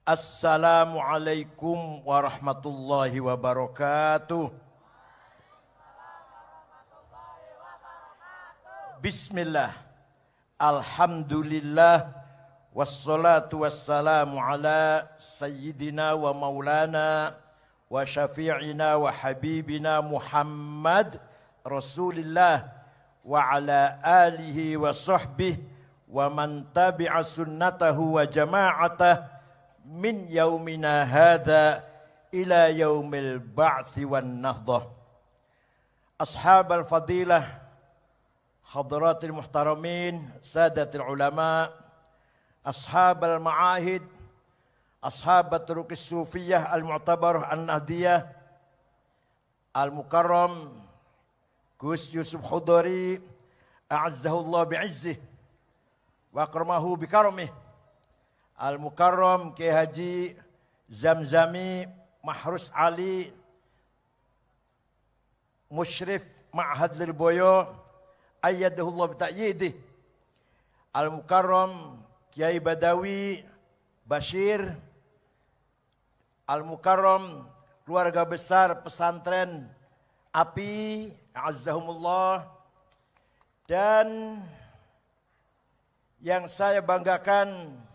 Assalamualaikum warahmatullahi wabarakatuh. Bismillah. Alhamdulillah. Wassalatu wassalamu ala sayyidina wa maulana wa syafi'ina wa habibina Muhammad Rasulillah wa ala alihi wa sahbihi wa man tabi'a sunnatahu wa jama'atah min yaumina hadha ila yaumil ba'thi wan nahdah. Ashabal fadilah, hadratil muhtaramin, sadatil ulama, ashabal ma'ahid, ashabat turukis sufiyah al-mu'tabarah an-nahdiyah, al-mukarram Gus Yusuf Hudari a'azzahullah bi'izzih wa akramahu bikaramih, Al-Mukarram Kiai Haji Zamzami Mahrus Ali Musyrif Ma'had Lirboyo ayyadahullah bita'yidih, Al-Mukarram Kiai Badawi Bashir, Al-Mukarram keluarga besar pesantren API a'azzahumullah, dan yang saya banggakan,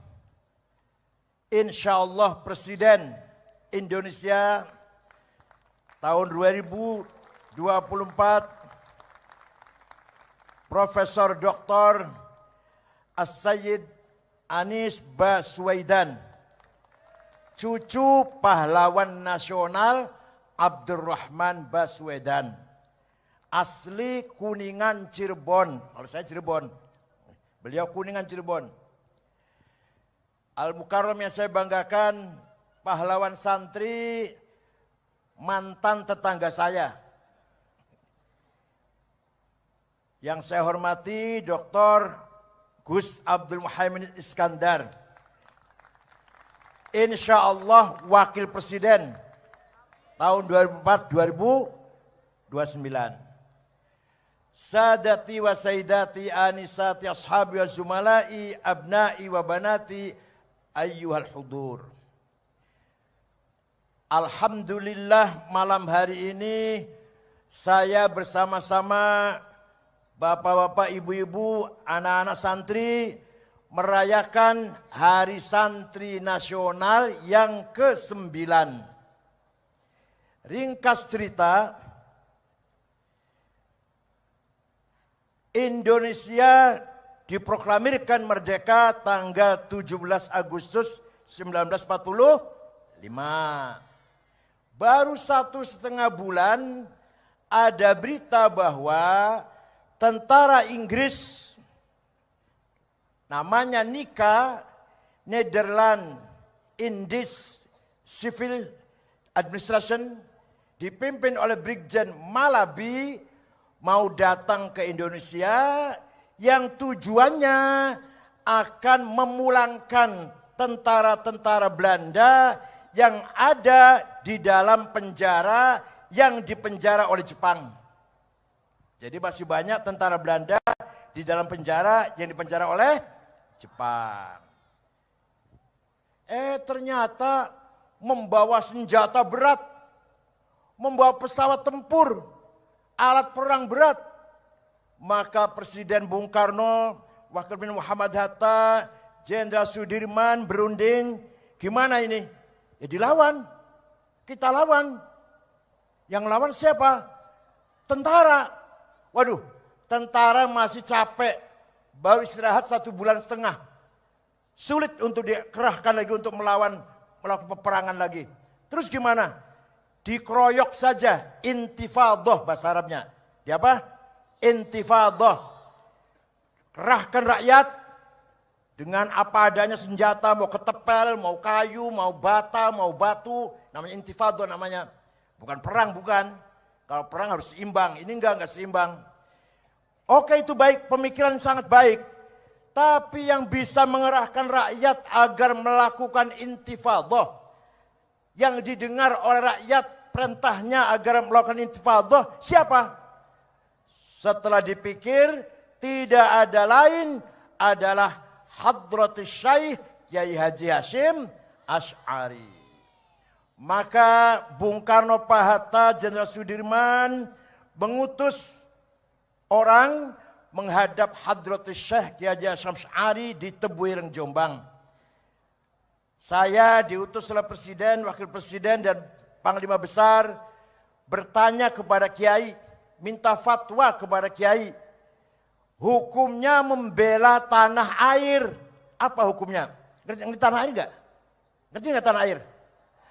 insyaallah Presiden Indonesia tahun 2024 Profesor Dr. As-Sayyid Anies Baswedan, cucu pahlawan nasional Abdurrahman Baswedan, asli Kuningan Cirebon. Kalau saya Cirebon, beliau Kuningan Cirebon. Al-Mukarram yang saya banggakan, pahlawan santri, mantan tetangga saya. Yang saya hormati Dr. Gus Abdul Muhaimin Iskandar, insya Allah Wakil Presiden tahun 2004-2029. Sadati wa sayyidati anisati ashabi wa zumalai abnai wa banati ayyuhal hudur. Alhamdulillah malam hari ini saya bersama-sama bapak-bapak, ibu-ibu, anak-anak santri merayakan Hari Santri Nasional yang ke-9. Ringkas cerita, Indonesia diproklamirkan merdeka tanggal 17 Agustus 1945. Baru 1,5 bulan ada berita bahwa tentara Inggris namanya NICA, Netherlands Indies Civil Administration, dipimpin oleh Brigjen Malabi, mau datang ke Indonesia yang tujuannya akan memulangkan tentara-tentara Belanda yang ada di dalam penjara yang dipenjara oleh Jepang. Jadi masih banyak tentara Belanda di dalam penjara yang dipenjara oleh Jepang. Ternyata membawa senjata berat, membawa pesawat tempur, alat perang berat. Maka Presiden Bung Karno, Wakil Presiden Muhammad Hatta, Jenderal Sudirman berunding, gimana ini? Ya dilawan, kita lawan. Yang lawan siapa? Tentara. Waduh, tentara masih capek, baru istirahat 1,5 bulan. Sulit untuk dikerahkan lagi untuk melakukan peperangan lagi. Terus gimana? Dikeroyok saja, intifadah bahasa Arabnya. Di apa? Intifadah. Kerahkan rakyat dengan apa adanya senjata, mau ketepel, mau kayu, mau bata, mau batu, namanya intifadah namanya. Bukan perang, bukan. Kalau perang harus seimbang, ini enggak seimbang. Oke, itu baik, pemikiran sangat baik. Tapi yang bisa mengerahkan rakyat agar melakukan intifadah, yang didengar oleh rakyat perintahnya agar melakukan intifadah, siapa? Setelah dipikir, tidak ada lain adalah Hadratus Syekh Kiai Haji Hashim Asy'ari. Maka Bung Karno, Pak Hatta, Jenderal Sudirman mengutus orang menghadap Hadratus Syekh Kiai Haji Hasyim Asy'ari di Tebuireng, Jombang. Saya diutus oleh Presiden, Wakil Presiden, dan Panglima Besar bertanya kepada Kiai, minta fatwa kepada Kiai. Hukumnya membela tanah air. Apa hukumnya? Ngerti tanah air enggak? Ngerti enggak tanah air?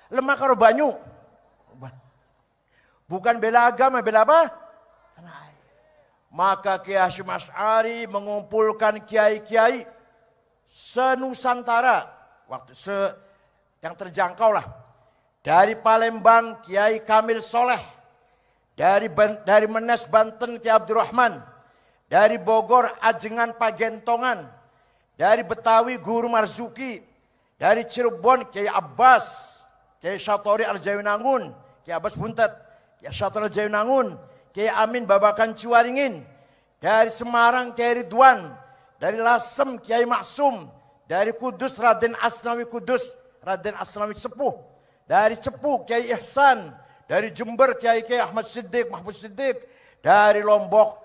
Lemah karo banyu. Bukan bela agama, bela apa? Tanah air. Maka Kiai Hasyim Asy'ari mengumpulkan kiai-kiai senusantara, yang terjangkau lah. Dari Palembang Kiai Kamil Soleh, dari Menes Banten Kiai Abdurrahman, dari Bogor Ajengan Pagentongan, dari Betawi Guru Marzuki, dari Cirebon Kiai Abbas, Kiai Syatori Al-Jawinangun, Kiai Abbas Buntet, Kiai Syatori Al-Jawinangun, Kiai Amin Babakan Ciwaringin, dari Semarang Kiai Ridwan, dari Lasem Kiai Maksum, dari Kudus Raden Asnawi Kudus, Raden Asnawi Sepuh, dari Cepu Kiai Ihsan, dari Jember Kiai Ahmad Siddiq, Mahfud Siddiq, dari Lombok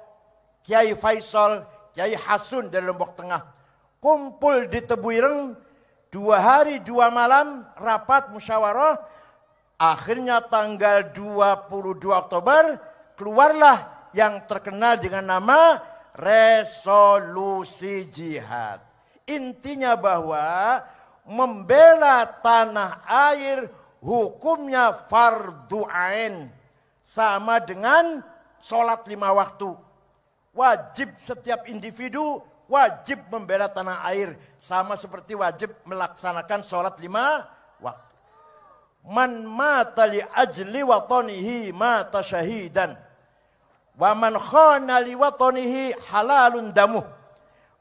Kiai Faisal, Kiai Hasun dari Lombok Tengah. Kumpul di Tebuireng 2 hari 2 malam, rapat musyawarah. Akhirnya tanggal 22 Oktober keluarlah yang terkenal dengan nama resolusi jihad. Intinya bahwa membela tanah air hukumnya fardu ain, sama dengan sholat 5 waktu. Wajib setiap individu wajib membela tanah air, sama seperti wajib melaksanakan sholat 5 waktu. Man mata li ajli watanihi mata syahidan, wa man khana li watanihi halalun damuh.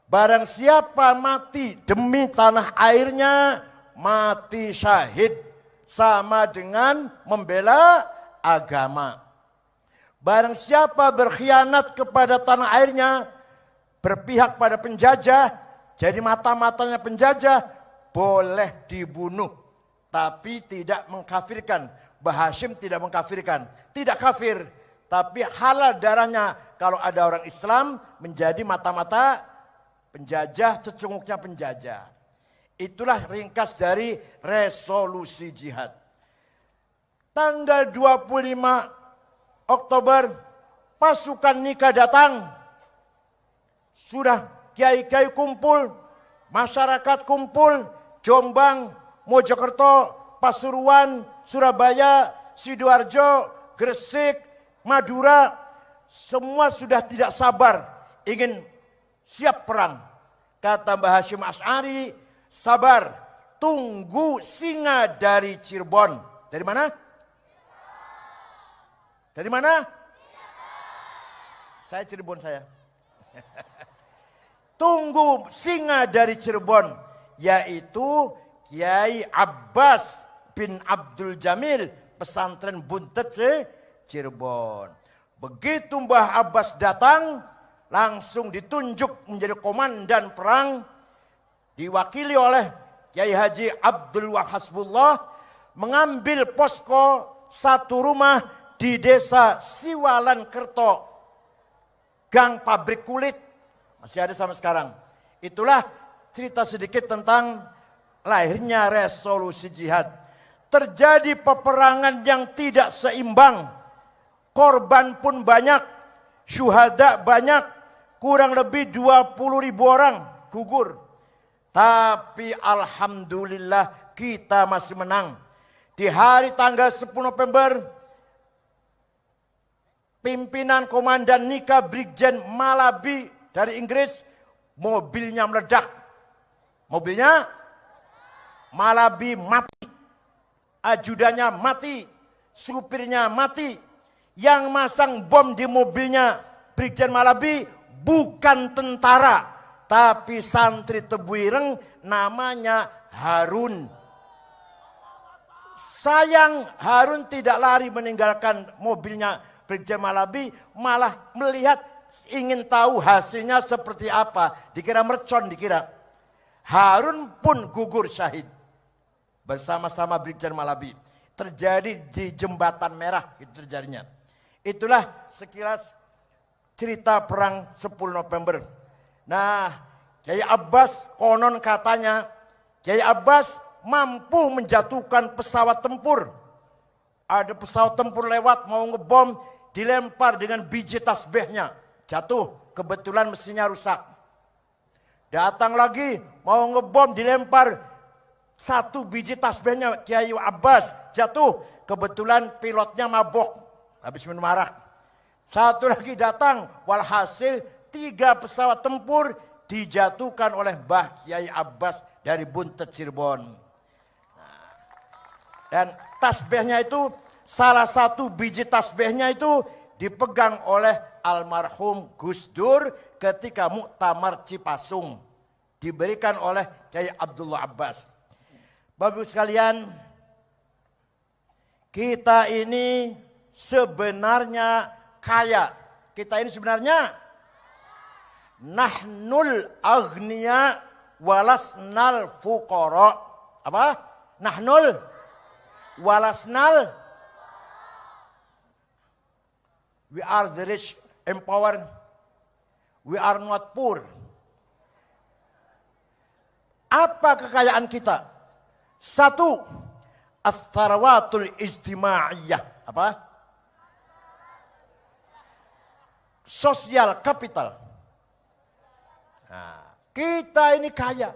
Barang siapa mati demi tanah airnya, mati syahid, sama dengan membela agama. Barang siapa berkhianat kepada tanah airnya, berpihak pada penjajah, jadi mata-matanya penjajah, boleh dibunuh. Tapi tidak mengkafirkan. Mbah Hasyim tidak mengkafirkan. Tidak kafir, tapi halal darahnya kalau ada orang Islam menjadi mata-mata penjajah, cecunguknya penjajah. Itulah ringkas dari resolusi jihad. Tanggal 25 Oktober pasukan nikah datang. Sudah kiai-kiai kumpul, masyarakat kumpul, Jombang, Mojokerto, Pasuruan, Surabaya, Sidoarjo, Gresik, Madura, semua sudah tidak sabar ingin siap perang. Kata Mbah Hasyim Asy'ari, sabar, tunggu singa dari Cirebon. Dari mana? Dari mana? Saya Cirebon saya. Tunggu singa dari Cirebon, yaitu Kiai Abbas bin Abdul Jamil, pesantren Buntet Cirebon. Begitu Mbah Abbas datang, langsung ditunjuk menjadi komandan perang, diwakili oleh Kiai Haji Abdul Wahhasbullah, mengambil posko satu rumah di desa Siwalan Kerto, gang pabrik kulit, masih ada sampai sekarang. Itulah cerita sedikit tentang lahirnya resolusi jihad. Terjadi peperangan yang tidak seimbang, korban pun banyak, syuhada banyak, kurang lebih 20.000 orang gugur. Tapi alhamdulillah kita masih menang. Di hari tanggal 10 November, pimpinan Komandan Nika Brigjen Malabi dari Inggris, mobilnya meledak. Mobilnya Malabi mati, ajudannya mati, supirnya mati. Yang masang bom di mobilnya Brigjen Malabi bukan tentara, tapi santri Tebuireng namanya Harun. Sayang Harun tidak lari meninggalkan mobilnya Brigjen Malabi, malah melihat, ingin tahu hasilnya seperti apa. Dikira mercon, dikira. Harun pun gugur syahid. bersama-sama Brigjen Malabi. Terjadi di Jembatan Merah itu terjadinya. Itulah sekilas cerita perang 10 November. Nah, Kiai Abbas konon katanya, Kiai Abbas mampu menjatuhkan pesawat tempur. Ada pesawat tempur lewat mau ngebom, dilempar dengan biji tasbihnya. Jatuh, kebetulan mesinnya rusak. Datang lagi, mau ngebom, dilempar satu biji tasbihnya Kiai Abbas. Jatuh, kebetulan pilotnya mabok, habis minum arak. Satu lagi datang, walhasil 3 pesawat tempur dijatuhkan oleh Mbah Kiai Abbas dari Buntet Cirebon. Nah, dan tasbihnya itu, salah satu biji tasbihnya itu dipegang oleh almarhum Gus Dur ketika Muktamar Cipasung. Diberikan oleh Kiai Abdullah Abbas. Bapak Ibu sekalian, kita ini sebenarnya kaya. Kita ini sebenarnya nahnul aghniya walasnal fuqara. Apa? Nahnul walasnal. We are the rich, empowered. We are not poor. Apa kekayaan kita? 1, as-tharawatul ijtima'iyah. Apa? Sosial kapital. Nah, kita ini kaya.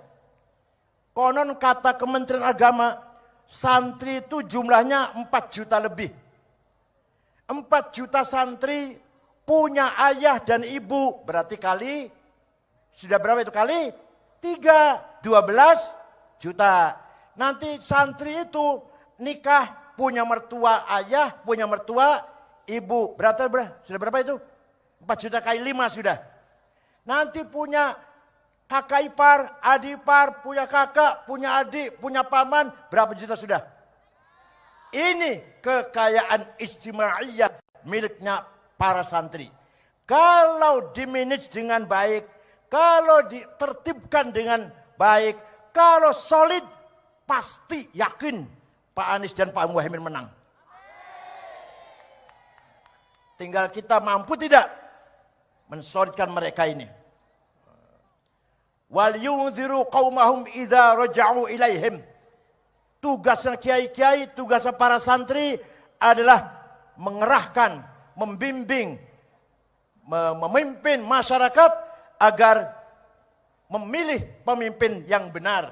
Konon kata Kementerian Agama, santri itu jumlahnya 4 juta lebih. 4 juta santri punya ayah dan ibu, berarti kali, sudah berapa itu kali? 3, 12 juta. Nanti santri itu nikah, punya mertua ayah, punya mertua ibu. Berarti sudah berapa itu? 4 juta kali 5 sudah. Nanti punya kakak ipar, adik ipar, punya kakak, punya adik, punya paman, berapa juta sudah? Ini kekayaan ijtimaiyah miliknya para santri. Kalau dimanage dengan baik, kalau ditertibkan dengan baik, kalau solid, pasti yakin Pak Anies dan Pak Muhaimin menang. Tinggal kita mampu tidak mensolidkan mereka ini. Wal yunziru qaumahum idza raja'u ilaihim. Tugasnya kiai-kiai, tugasnya para santri adalah mengerahkan, membimbing, memimpin masyarakat agar memilih pemimpin yang benar.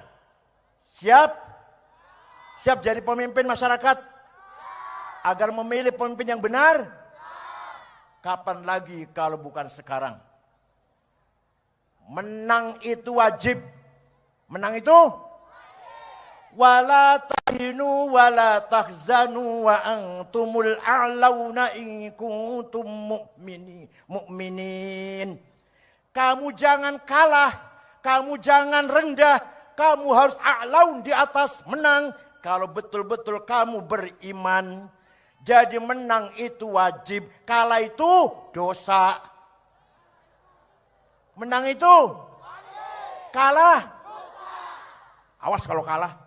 Siap? Siap jadi pemimpin masyarakat? Agar memilih pemimpin yang benar? Kapan lagi kalau bukan sekarang? Menang itu wajib. Menang itu wala tahinu wala tahzanu wa antumul a'launa in kuntum mu'minin. Kamu jangan kalah, kamu jangan rendah, kamu harus a'laun, di atas, menang kalau betul-betul kamu beriman. Jadi menang itu wajib, kalah itu dosa. Menang itu kalah. Awas kalau kalah.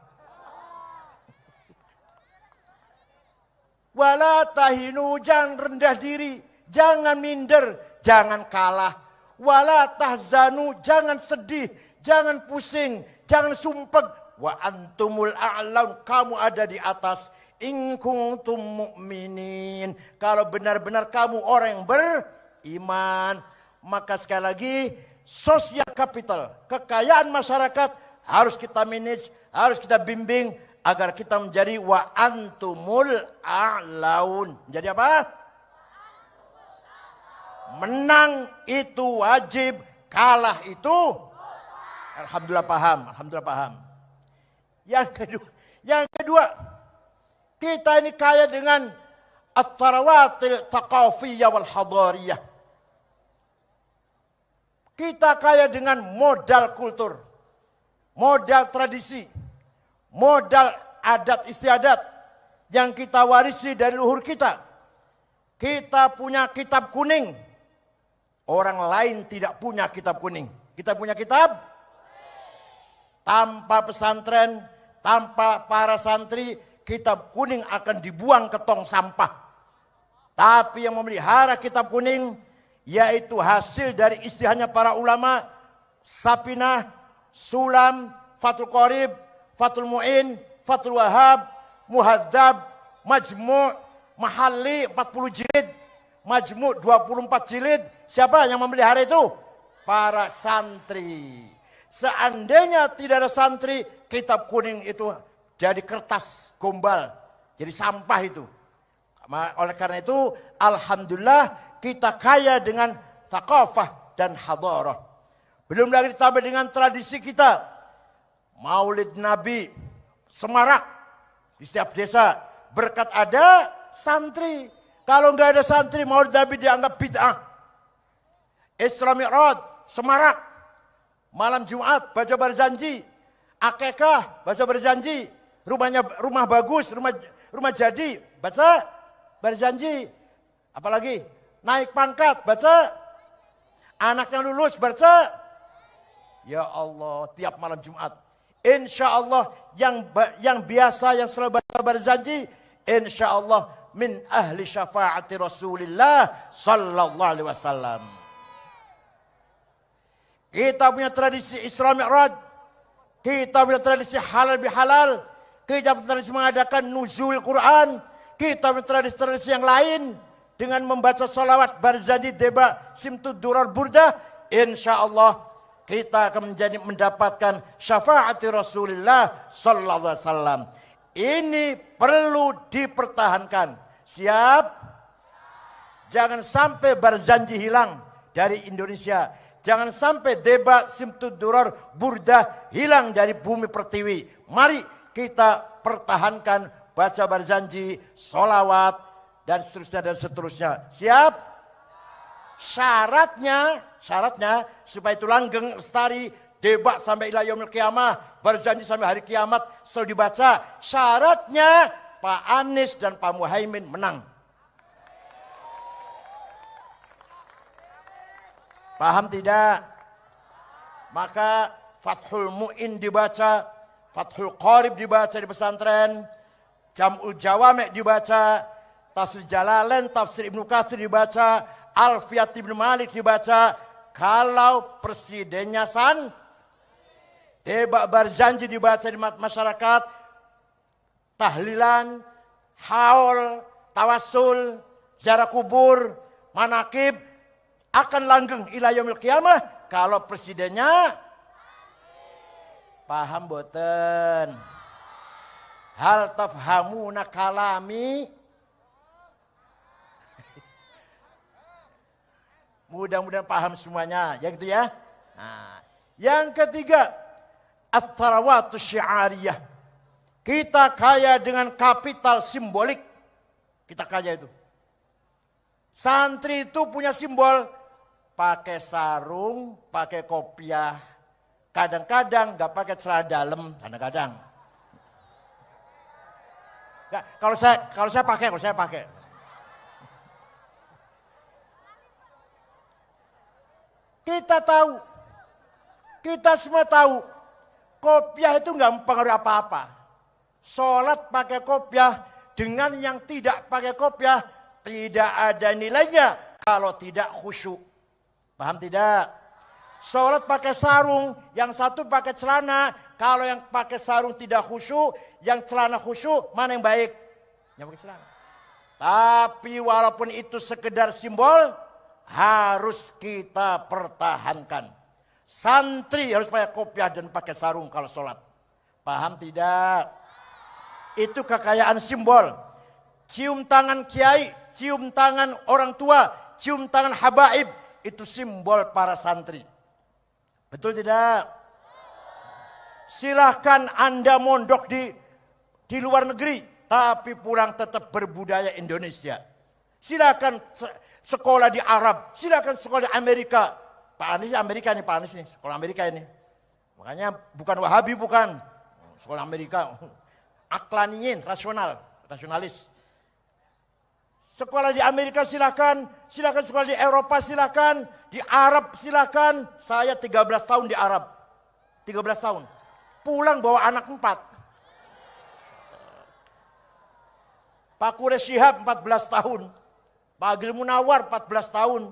Wala tahinu, jangan rendah diri, jangan minder, jangan kalah. Wala tahzanu, jangan sedih, jangan pusing, jangan sumpek. Wa antumul a'laun, kamu ada di atas. In kuntum mu'minin, kalau benar-benar kamu orang yang beriman. Maka sekali lagi, sosial capital, kekayaan masyarakat harus kita manage, harus kita bimbing agar kita menjadi wa antumul a'laun. Jadi apa? Menang itu wajib, kalah itu alhamdulillah paham, alhamdulillah paham. Yang kedua, kita ini kaya dengan as-sarawatil thaqafiyah wal hadariyah. Kita kaya dengan modal kultur, modal tradisi, modal adat istiadat yang kita warisi dari leluhur kita. Kita punya kitab kuning. Orang lain tidak punya kitab kuning. Kita punya kitab. Tanpa pesantren, tanpa para santri, kitab kuning akan dibuang ke tong sampah. Tapi yang memelihara kitab kuning, yaitu hasil dari istihadnya para ulama, Sapinah, Sulam, Fathul Qorib, Fathul Mu'in, Fathul Wahab, Muhadzab, Majmu', Mahalli 40 jilid, Majmu' 24 jilid. Siapa yang memelihara itu? Para santri. Seandainya tidak ada santri, kitab kuning itu jadi kertas gombal, jadi sampah itu. Oleh karena itu, alhamdulillah kita kaya dengan thaqafah dan hadarah. Belum lagi ditambah dengan tradisi kita. Maulid Nabi, semarak di setiap desa. Berkat ada santri. Kalau nggak ada santri, Maulid Nabi dianggap bid'ah. Isra Mi'raj, semarak. Malam Jumat, baca berjanji. Akekah, baca berjanji. Rumah bagus, rumah jadi, baca berjanji. Apalagi naik pangkat, baca. Anaknya lulus, baca. Ya Allah, tiap malam Jumat. Insya Allah yang biasa, yang selalu baca berjanji, insya Allah min ahli syafaati Rasulillah sallallahu alaihi wasallam. Kita punya tradisi Isra Mi'raj. Kita punya tradisi halal bihalal. Kita punya tradisi mengadakan nuzul Quran. Kita punya tradisi-tradisi yang lain. Dengan membaca salawat berjanji deba simtud durar burdah. Insya Allah kita akan mendapatkan syafaati Rasulullah sallallahu alaihi wasallam. Ini perlu dipertahankan. Siap? Jangan sampai berjanji hilang dari Indonesia. Jangan sampai deba simtud durar burdah hilang dari bumi pertiwi. Mari kita pertahankan baca berjanji, solawat, dan seterusnya. Siap? Syaratnya supaya itu langgeng, lestari, debat sampai ila yaumil qiyamah, berjanji sampai hari kiamat selalu dibaca. Syaratnya Pak Anies dan Pak Muhaimin menang. Paham tidak? Maka Fathul Mu'in dibaca, Fathul Qorib dibaca di pesantren, Jam'ul Jawami' dibaca, Tafsir Jalalain, Tafsir Ibnu Katsir dibaca, Alfiyat Ibnu Malik dibaca. Kalau presidennya debat berjanji dibaca di masyarakat, tahlilan, haul, tawassul, ziarah kubur, manakib akan langgeng ila yaumil qiyamah kalau presidennya. Paham boten? Hal tafhamuna kalami? Mudah-mudahan paham semuanya, ya gitu ya. Nah, yang ketiga, at-tarawatu syiariyah. Kita kaya dengan kapital simbolik. Kita kaya itu. Santri itu punya simbol. Pakai sarung, pakai kopiah. Kadang-kadang nggak pakai celana dalam, kadang-kadang. Kalau saya pakai. Kita semua tahu, kopiah itu nggak mempengaruhi apa-apa. Sholat pakai kopiah dengan yang tidak pakai kopiah tidak ada nilainya kalau tidak khusyuk. Paham tidak? Sholat pakai sarung, yang satu pakai celana. Kalau yang pakai sarung tidak khusyuk, yang celana khusyuk, mana yang baik? Yang pakai celana. Tapi walaupun itu sekedar simbol, harus kita pertahankan. Santri harus pakai kopiah dan pakai sarung kalau sholat. Paham tidak? Itu kekayaan simbol. Cium tangan kiai, cium tangan orang tua, cium tangan habaib. Itu simbol para santri. Betul tidak? Silahkan Anda mondok di luar negeri, tapi pulang tetap berbudaya Indonesia. Silahkan sekolah di Arab, silakan sekolah di Amerika. Pak Anies Amerika nih, Pak Anies nih, sekolah Amerika ini. Makanya bukan Wahabi, bukan. Sekolah Amerika. Aklaniyin, rasionalis. Sekolah di Amerika silakan sekolah di Eropa silakan, di Arab silakan. Saya 13 tahun di Arab. 13 tahun. Pulang bawa anak 4. Pak Quraish Shihab 14 tahun. Pak Agil Munawar 14 tahun.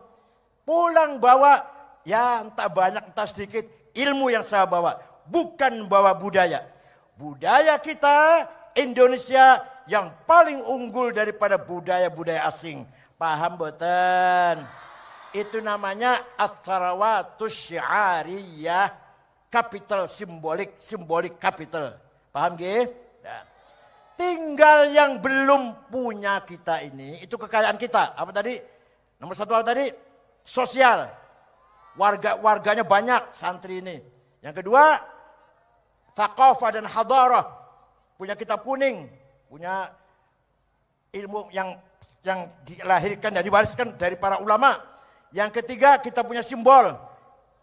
Pulang bawa, ya entah banyak entah sedikit, ilmu yang saya bawa. Bukan bawa budaya. Budaya kita Indonesia yang paling unggul daripada budaya-budaya asing. Paham boten? Itu namanya as-sarawatus syiariyah. Capital simbolik capital. Paham gak? Nah. Tinggal yang belum punya kita ini, itu kekayaan kita. Apa tadi? Nomor satu apa tadi? Sosial. Warganya banyak santri ini. Yang kedua, thaqafah dan hadarah. Punya kitab kuning, punya ilmu yang dilahirkan dan diwariskan dari para ulama. Yang ketiga, kita punya simbol.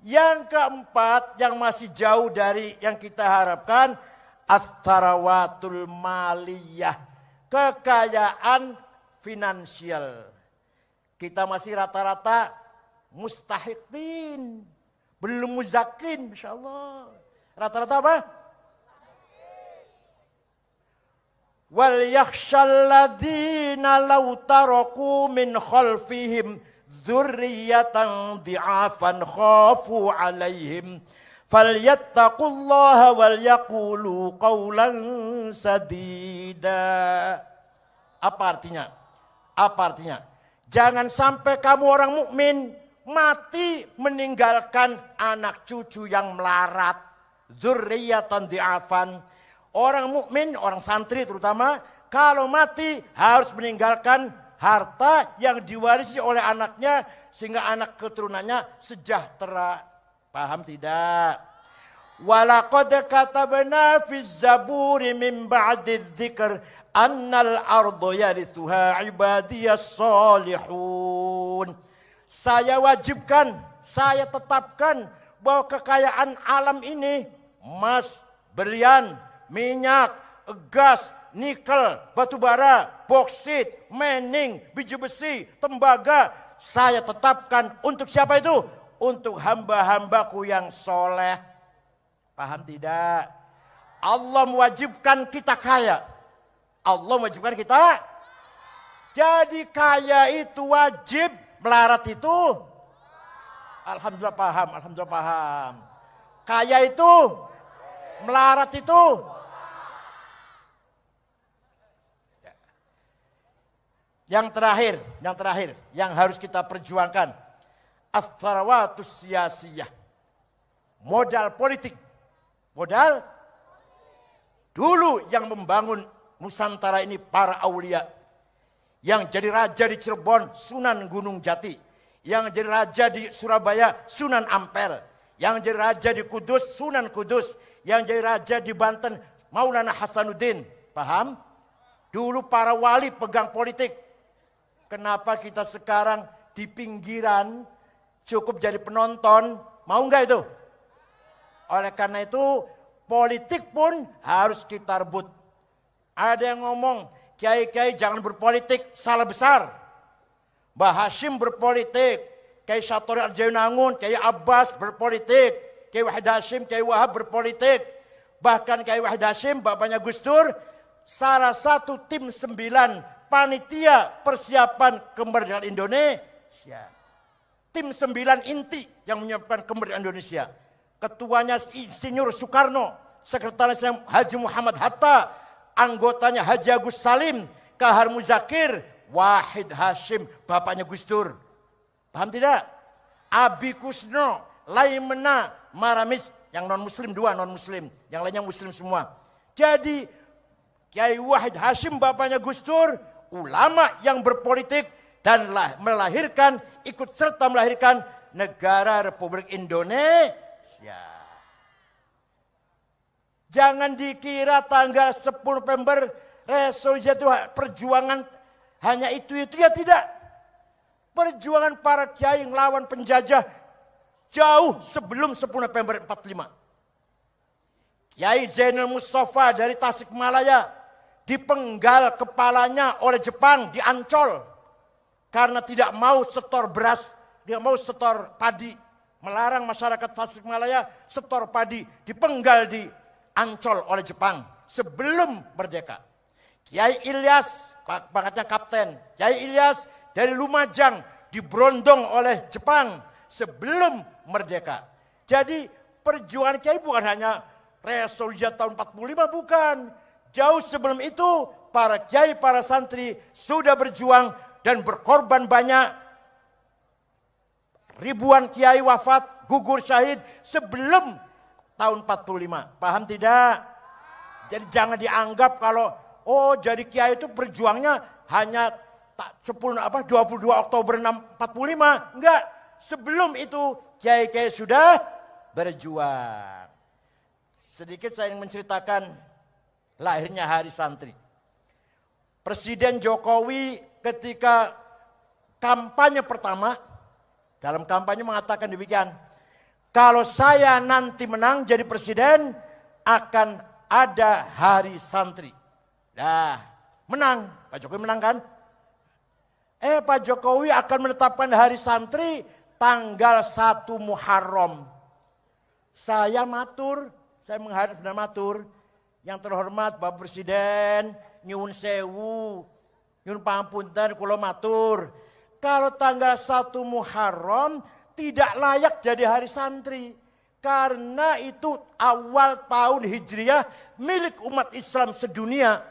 Yang keempat, yang masih jauh dari yang kita harapkan, as-sarawatul maliyah, kekayaan finansial. Kita masih rata-rata mustahiqin, belum muzakin, Masya Allah. Rata-rata apa? Wal yakhshal ladzina law taraku min khalfihim dzurriyyatan dhi'afan khafu 'alaihim falyattaqullaha wal yaqulu qawlan sadida. Apa artinya? Apa artinya? Jangan sampai kamu orang mukmin mati meninggalkan anak cucu yang melarat. Dzurriyyatan dhi'afan. Orang mukmin, orang santri terutama, kalau mati harus meninggalkan harta yang diwarisi oleh anaknya sehingga anak keturunannya sejahtera. Paham tidak? Walaqad katabna fiz zaburi min ba'di dzikr annal arda yarithuha ibadiyas salihun. Saya wajibkan, saya tetapkan bahwa kekayaan alam ini emas, berlian, minyak, gas, nikel, batu bara, boksit, mening, biji besi, tembaga. Saya tetapkan untuk siapa itu? Untuk hamba-hambaku yang soleh. Paham tidak? Allah mewajibkan kita kaya. Allah mewajibkan kita. Jadi kaya itu wajib, melarat itu. Alhamdulillah paham, alhamdulillah paham. Kaya itu, melarat itu. Yang terakhir, yang harus kita perjuangkan, as-sarawatus siyasiyah. Modal politik. Modal dulu yang membangun Nusantara ini para aulia. Yang jadi raja di Cirebon, Sunan Gunung Jati. Yang jadi raja di Surabaya, Sunan Ampel. Yang jadi raja di Kudus, Sunan Kudus. Yang jadi raja di Banten, Maulana Hasanuddin. Paham? Dulu para wali pegang politik. Kenapa kita sekarang di pinggiran cukup jadi penonton? Mau enggak itu? Oleh karena itu politik pun harus kita rebut. Ada yang ngomong, kiai-kiai jangan berpolitik, salah besar. Mbah Hashim berpolitik, Kiai Satori Arjayunangun, Kiai Abbas berpolitik, Kiai Wahid Hashim, Kiai Wahab berpolitik. Bahkan Kiai Wahid Hashim, bapaknya Gus Dur, salah satu tim 9 panitia persiapan kemerdekaan Indonesia. Tim 9 inti yang menyiapkan kemerdekaan Indonesia. Ketuanya Insinyur Soekarno, sekretarisnya Haji Muhammad Hatta, anggotanya Haji Agus Salim, Kahar Muzakir, Wahid Hashim, bapaknya Gus Dur. Paham tidak? Abi Kusno, Laimena, Maramis, yang non-muslim 2 non-muslim, yang lainnya muslim semua. Jadi Kiai Wahid Hashim, bapaknya Gus Dur, ulama yang berpolitik dan melahirkan, ikut serta melahirkan negara Republik Indonesia. Jangan dikira tanggal 10 November resolusi itu perjuangan hanya itu ya tidak. Perjuangan para kiai melawan penjajah jauh sebelum 10 November 45. Kiai Zainal Mustafa dari Tasikmalaya dipenggal kepalanya oleh Jepang di Ancol karena tidak mau setor beras, tidak mau setor padi, melarang masyarakat Tasikmalaya setor padi, dipenggal di Ancol oleh Jepang sebelum merdeka. Kiai Ilyas, pangkatnya kapten. Kiai Ilyas dari Lumajang diberondong oleh Jepang sebelum merdeka. Jadi perjuangan Kiai bukan hanya Resolusi tahun 45, bukan. Jauh sebelum itu para kiai, para santri sudah berjuang dan berkorban banyak. Ribuan kiai wafat, gugur syahid sebelum tahun 45. Paham tidak? Jadi jangan dianggap kalau jadi kiai itu berjuangnya hanya 22 Oktober 45. Enggak. Sebelum itu kiai-kiai sudah berjuang. Sedikit saya ingin menceritakan lahirnya Hari Santri. Presiden Jokowi ketika kampanye pertama, dalam kampanye mengatakan demikian, kalau saya nanti menang jadi presiden, akan ada Hari Santri. Nah, menang. Pak Jokowi menang kan? Pak Jokowi akan menetapkan Hari Santri tanggal 1 Muharram. Saya menghadap dan matur, yang terhormat Bapak Presiden, nyuwun sewu, nyuwun pangapunten kula matur. Kalau tanggal 1 Muharram tidak layak jadi Hari Santri. Karena itu awal tahun Hijriah milik umat Islam sedunia.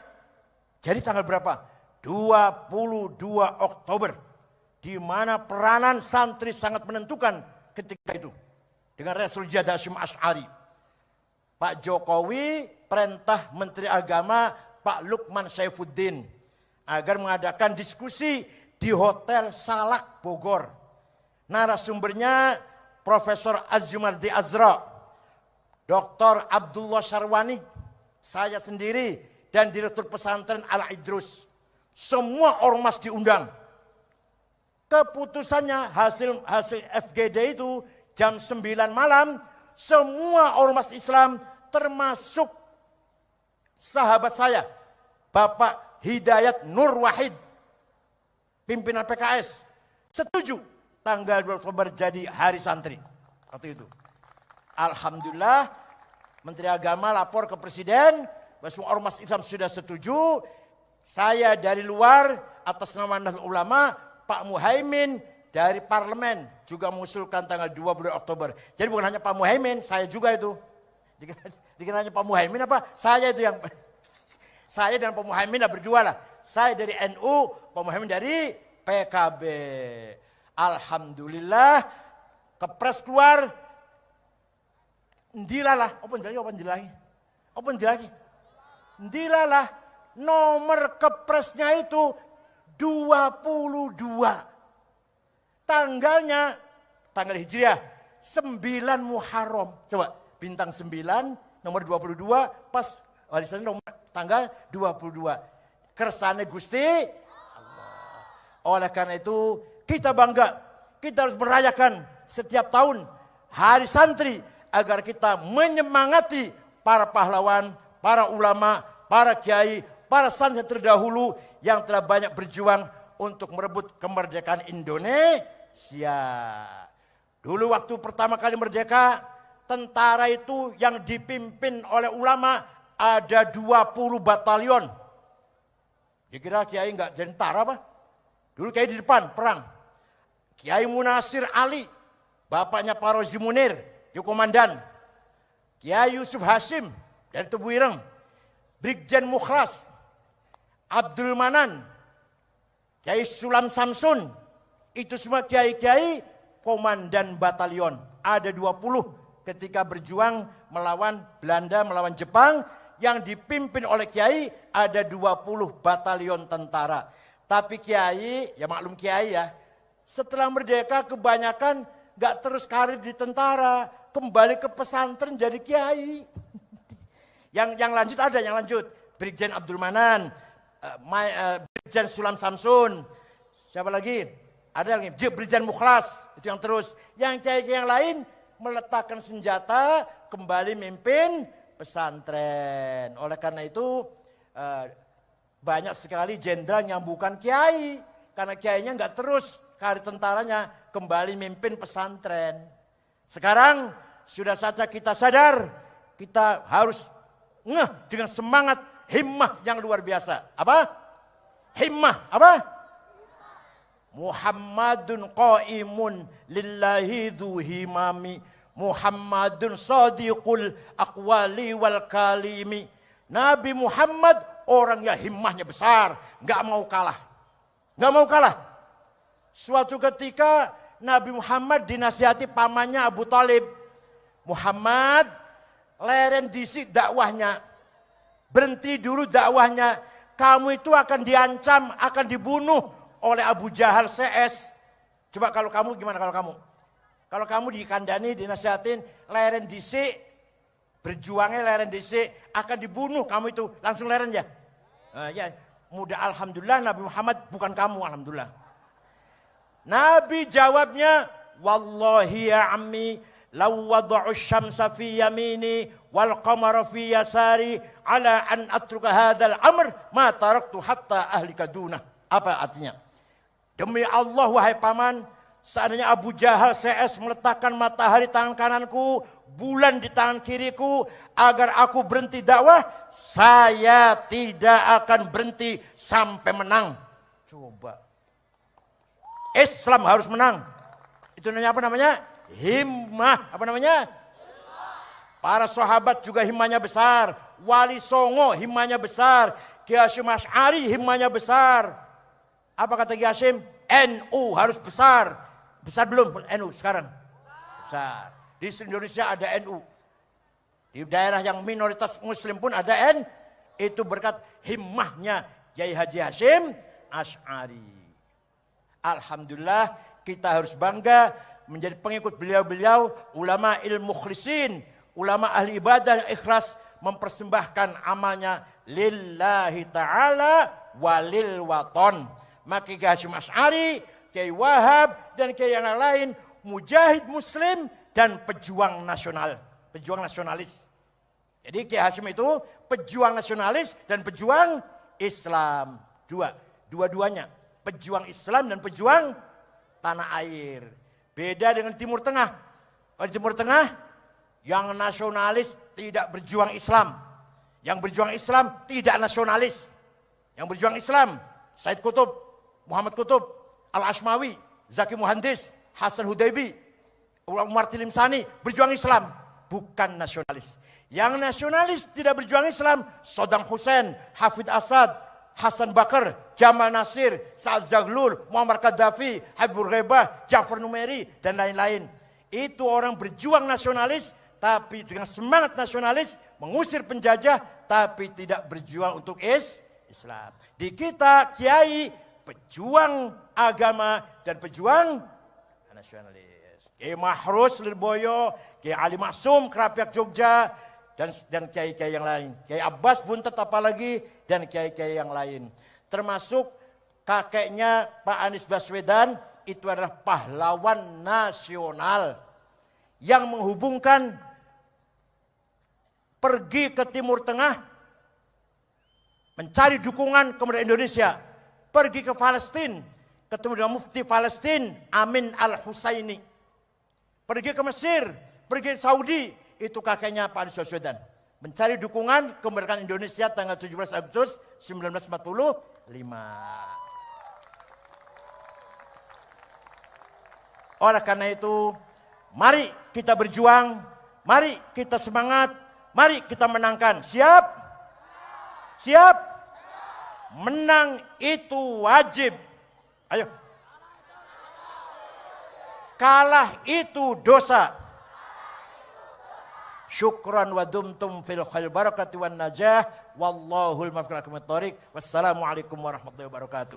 Jadi tanggal berapa? 22 Oktober. Di mana peranan santri sangat menentukan ketika itu. Dengan Rasul Jad Hashim Asy'ari. Pak Jokowi perintah Menteri Agama Pak Lukman Saifuddin agar mengadakan diskusi di Hotel Salak Bogor. Narasumbernya Profesor Azumardi Azra, Dr. Abdullah Syarwani, saya sendiri dan Direktur Pesantren Al-Idrus. Semua ormas diundang. Keputusannya hasil FGD itu jam 9 malam. Semua ormas Islam termasuk sahabat saya, Bapak Hidayat Nur Wahid, pimpinan PKS, setuju tanggal 2 Oktober jadi Hari Santri. Waktu itu. Alhamdulillah Menteri Agama lapor ke Presiden, bahwa semua ormas Islam sudah setuju. Saya dari luar atas nama Nahdlatul Ulama, Pak Muhaimin dari parlemen juga mengusulkan tanggal 22 Oktober. Jadi bukan hanya Pak Muhaimin, saya juga itu. Dikira hanya Pak Muhaimin apa? Saya itu yang... Saya dan Pak Muhaimin berdua lah. Saya dari NU, Pak Muhaimin dari PKB. Alhamdulillah, kepres keluar. Ndilalah, apa njelahi? Ndilalah, nomor kepresnya itu 22. Tanggal Hijriah 9 Muharram. Coba bintang 9 nomor 22 pas warisan nomor tanggal 22. Kersane Gusti Allah. Oleh karena itu kita bangga, kita harus merayakan setiap tahun Hari Santri agar kita menyemangati para pahlawan, para ulama, para kiai, para santri terdahulu yang telah banyak berjuang untuk merebut kemerdekaan Indonesia. Dulu waktu pertama kali merdeka, tentara itu yang dipimpin oleh ulama ada 20 batalion. Kira-kira kiai enggak jadi tentara apa? Dulu kiai di depan perang. Kiai Munasir Ali, bapaknya Pak Rozi Munir, dia komandan. Kiai Yusuf Hashim dari Tebu Ireng, Brigjen Mukhlas, Abdul Manan, Kiai Sulam Samsun, itu semua kiai-kiai komandan batalion. Ada 20 ketika berjuang melawan Belanda, melawan Jepang. Yang dipimpin oleh kiai ada 20 batalion tentara. Tapi kiai, ya maklum kiai ya, setelah merdeka kebanyakan gak terus karir di tentara. Kembali ke pesantren jadi kiai. Yang lanjut ada, yang lanjut. Brigjen Abdul Manan, Brigjen Sulam Samsun, siapa lagi? Ada lagi, Brigjen Mukhlas, itu yang terus. Yang kiai-kiai yang lain meletakkan senjata, kembali mimpin pesantren. Oleh karena itu banyak sekali jenderal yang bukan kiai. Karena kiainya nggak terus karir tentaranya, kembali mimpin pesantren. Sekarang sudah saatnya kita sadar, kita harus ngeh dengan semangat himmah yang luar biasa. Apa? Himmah. Apa? Muhammadun qaimun lillahi dhu himami. Muhammadun sadiqul aqwali wal kalimi. Nabi Muhammad orang yang himmahnya besar, nggak mau kalah. Nggak mau kalah. Suatu ketika Nabi Muhammad dinasihati pamannya Abu Thalib. Muhammad, leren disik dakwahnya. Berhenti dulu dakwahnya. Kamu itu akan diancam, akan dibunuh oleh Abu Jahal CS. Coba kalau kamu, gimana kalau kamu? Kalau kamu dikandani, dinasihatin, leren disik, berjuangnya leren disik, akan dibunuh kamu itu. Langsung leren ya? Ya, mudah alhamdulillah Nabi Muhammad bukan kamu, alhamdulillah. Nabi jawabnya, wallahi ya ammi, law wada'u syamsa fi yamini wal qamara fi yasari ala an atruka hadzal amr ma taraktu hatta ahlika dunah. Apa artinya? Demi Allah wahai paman, seandainya Abu Jahal CS meletakkan matahari tangan kananku, bulan di tangan kiriku, agar aku berhenti dakwah, saya tidak akan berhenti sampai menang. Coba. Islam harus menang. Itu namanya apa namanya? Himmah. Apa namanya? Para sahabat juga himmahnya besar. Wali Songo himmahnya besar. Ki Hasyim Asy'ari himmahnya besar. Apa kata Ki Hasyim? NU harus besar. Besar belum NU sekarang? Besar. Di Indonesia ada NU. Di daerah yang minoritas muslim pun ada N. Itu berkat himmahnya Kiai Haji Hasyim Asy'ari. Alhamdulillah kita harus bangga menjadi pengikut beliau-beliau, ulama ilmu mukhlisin, ulama ahli ibadah yang ikhlas mempersembahkan amalnya lillahi ta'ala walil waton. Maka Kiai Hasyim Asy'ari, Kiai Wahab dan Kiai yang lain mujahid muslim dan pejuang nasional, pejuang nasionalis. Jadi Kiai Hasyim itu pejuang nasionalis dan pejuang Islam. Dua-duanya. Pejuang Islam dan pejuang tanah air. Beda dengan Timur Tengah. Kalau di Timur Tengah, yang nasionalis tidak berjuang Islam. Yang berjuang Islam tidak nasionalis. Yang berjuang Islam, Said Qutb, Muhammad Qutb, Al-Ashmawi, Zaki Muhandis, Hasan Hudaybi, Umar Tilimsani, berjuang Islam, bukan nasionalis. Yang nasionalis tidak berjuang Islam, Saddam Hussein, Hafid Asad, Hasan Bakar, Jamal Nasir, Sa'ad Zaglul, Muammar Gaddafi, Habibur Ghebah, Ja'far Numeri, dan lain-lain. Itu orang berjuang nasionalis, tapi dengan semangat nasionalis, mengusir penjajah, tapi tidak berjuang untuk Islam. Di kita, kiai, pejuang agama, dan pejuang nasionalis. Kiai Mahrus Lirboyo, Kiai Ali Maksum, Kerapiak Jogja, dan kiai-kiai yang lain. Kiai Abbas Buntet apalagi, dan kiai-kiai yang lain. Termasuk kakeknya Pak Anies Baswedan, itu adalah pahlawan nasional. Yang menghubungkan pergi ke Timur Tengah, mencari dukungan kepada Indonesia. Pergi ke Palestina, ketemu dengan mufti Palestina, Amin Al-Husaini. Pergi ke Mesir, pergi ke Saudi, itu kakeknya Pak Anies Baswedan. Mencari dukungan kemerdekaan Indonesia tanggal 17 Agustus 1945. Oleh karena itu, mari kita berjuang, mari kita semangat, mari kita menangkan. Siap? Siap? Menang itu wajib. Ayo. Kalah itu dosa. Syukran wa dumtum fil khair barakati wan najah. Wallahul muwaffiq ila aqwamit thoriq. Wassalamualaikum warahmatullahi wabarakatuh.